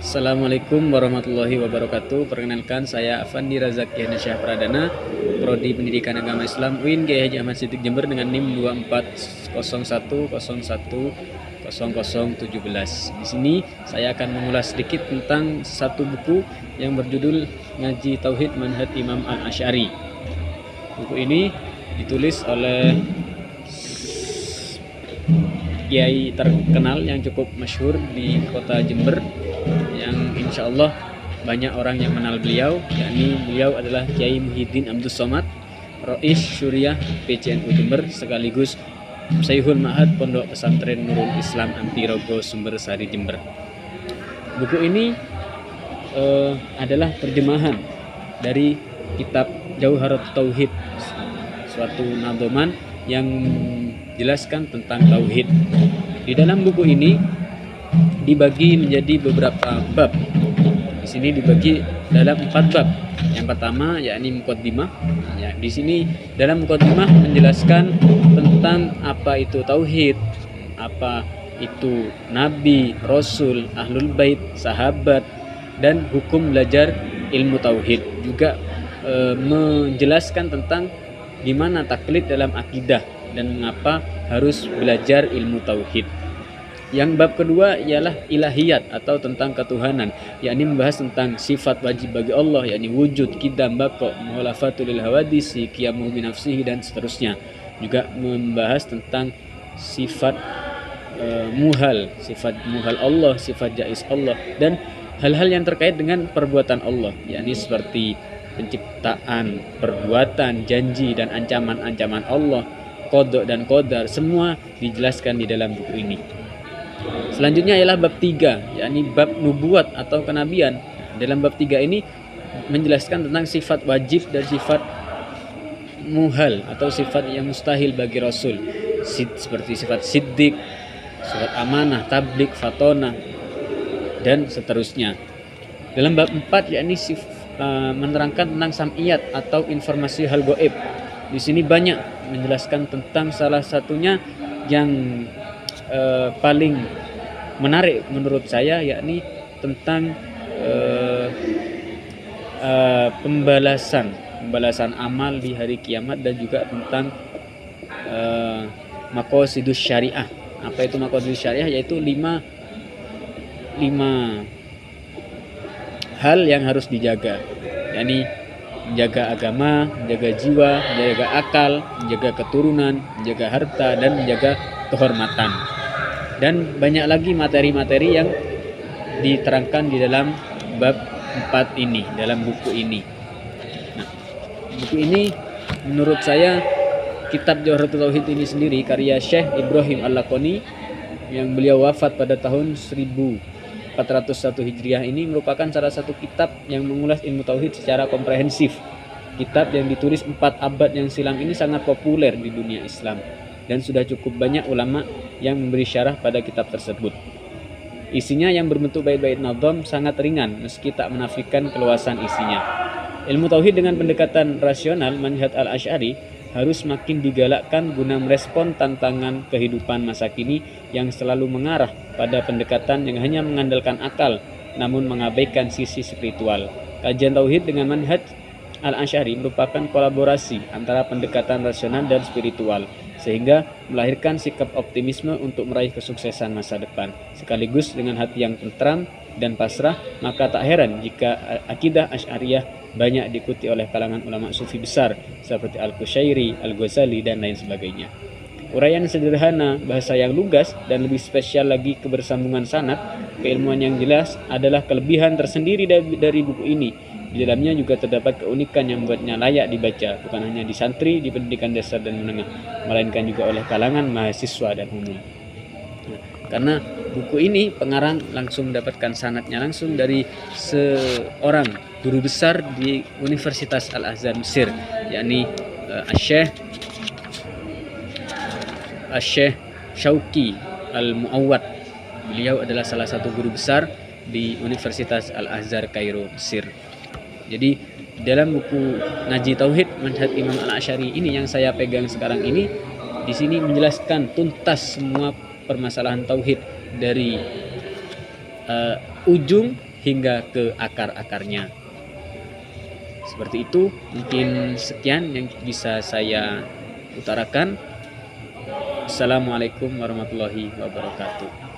Assalamualaikum warahmatullahi wabarakatuh. Perkenalkan, saya Afandi Razak Yahya Pradana, Prodi Pendidikan Agama Islam UIN Kiai Haji Ahmad Siddiq Jember dengan NIM 2401010017. Di sini saya akan mengulas sedikit tentang satu buku yang berjudul Ngaji Tauhid Manhaj Imam Al-Asy'ari. Buku ini ditulis oleh kiai terkenal yang cukup masyhur di kota Jember, yang insya Allah banyak orang yang mengenal beliau, yakni beliau adalah Kiai Muhyiddin Abdus Somad, Rois Syuriah PCNU Jember, sekaligus Syekhul Ma'had Pondok Pesantren Nurul Islam Antirogo Sumber Sari Jember. Buku ini adalah terjemahan dari kitab Jauharat Tauhid, suatu nadhoman yang jelaskan tentang tauhid. Di dalam buku ini dibagi menjadi beberapa bab. Di sini dibagi dalam 4 bab. Yang pertama yakni muqaddimah. Ya, di sini dalam muqaddimah menjelaskan tentang apa itu tauhid, apa itu nabi, rasul, ahlul bait, sahabat, dan hukum belajar ilmu tauhid. Juga menjelaskan tentang gimana taklid dalam akidah dan mengapa harus belajar ilmu tauhid. Yang bab kedua ialah ilahiyat atau tentang ketuhanan, yakni membahas tentang sifat wajib bagi Allah, yakni wujud, qidam, baqa, mukhalafatul hawadisi, qiyamuhu bi nafsihi, dan seterusnya. Juga membahas tentang sifat muhal Allah, sifat jaiz Allah, dan hal-hal yang terkait dengan perbuatan Allah, yakni seperti penciptaan, perbuatan, janji, dan ancaman-ancaman Allah, qada dan qadar, semua dijelaskan di dalam buku ini. Selanjutnya ialah bab 3, yakni bab nubuat atau kenabian. Dalam bab 3 ini menjelaskan tentang sifat wajib dan sifat muhal atau sifat yang mustahil bagi Rasul, seperti sifat siddiq, sifat amanah, tablik, fatona, dan seterusnya. Dalam bab 4 yakni menerangkan tentang sam'iyat atau informasi hal gaib. Di sini banyak menjelaskan tentang salah satunya yang paling menarik menurut saya, yakni tentang pembalasan amal di hari kiamat, dan juga tentang maqasidus syariah. Apa itu maqasidus syariah? Yaitu 5 hal yang harus dijaga, yakni menjaga agama, menjaga jiwa, menjaga akal, menjaga keturunan, menjaga harta, dan menjaga kehormatan. Dan banyak lagi materi-materi yang diterangkan di dalam bab 4 ini, dalam buku ini. Nah, buku ini menurut saya, kitab Jauharatul Tauhid ini sendiri karya Syekh Ibrahim Al-Laqani yang beliau wafat pada tahun 1401 Hijriah, ini merupakan salah satu kitab yang mengulas ilmu tauhid secara komprehensif. Kitab yang ditulis 4 abad yang silam ini sangat populer di dunia Islam, dan sudah cukup banyak ulama yang memberi syarah pada kitab tersebut. Isinya yang berbentuk bait-bait nadham sangat ringan meski tak menafikan keluasan isinya. Ilmu tauhid dengan pendekatan rasional manhaj Al-Asy'ari harus makin digalakkan guna merespon tantangan kehidupan masa kini yang selalu mengarah pada pendekatan yang hanya mengandalkan akal namun mengabaikan sisi spiritual. Kajian tauhid dengan manhaj Al-Asy'ari merupakan kolaborasi antara pendekatan rasional dan spiritual, sehingga melahirkan sikap optimisme untuk meraih kesuksesan masa depan. Sekaligus dengan hati yang tentram dan pasrah, maka tak heran jika akidah Asy'ariyah banyak diikuti oleh kalangan ulama sufi besar seperti Al-Qushairi, Al-Ghazali, dan lain sebagainya. Uraian sederhana, bahasa yang lugas, dan lebih spesial lagi kebersambungan sanad, keilmuan yang jelas adalah kelebihan tersendiri dari buku ini. Di dalamnya juga terdapat keunikan yang membuatnya layak dibaca, bukan hanya di santri, di pendidikan dasar dan menengah, melainkan juga oleh kalangan mahasiswa dan umum. Karena buku ini pengarang langsung mendapatkan sanadnya langsung dari seorang guru besar di Universitas Al-Azhar Mesir, yakni Syekh Syauqi Al-Muawwad. Beliau adalah salah satu guru besar di Universitas Al-Azhar Kairo, Mesir. Jadi dalam buku Ngaji Tauhid Manhaj Imam Al-Asy'ari ini yang saya pegang sekarang ini, di sini menjelaskan tuntas semua permasalahan tauhid dari ujung hingga ke akar-akarnya. Seperti itu, mungkin sekian yang bisa saya utarakan. Assalamualaikum warahmatullahi wabarakatuh.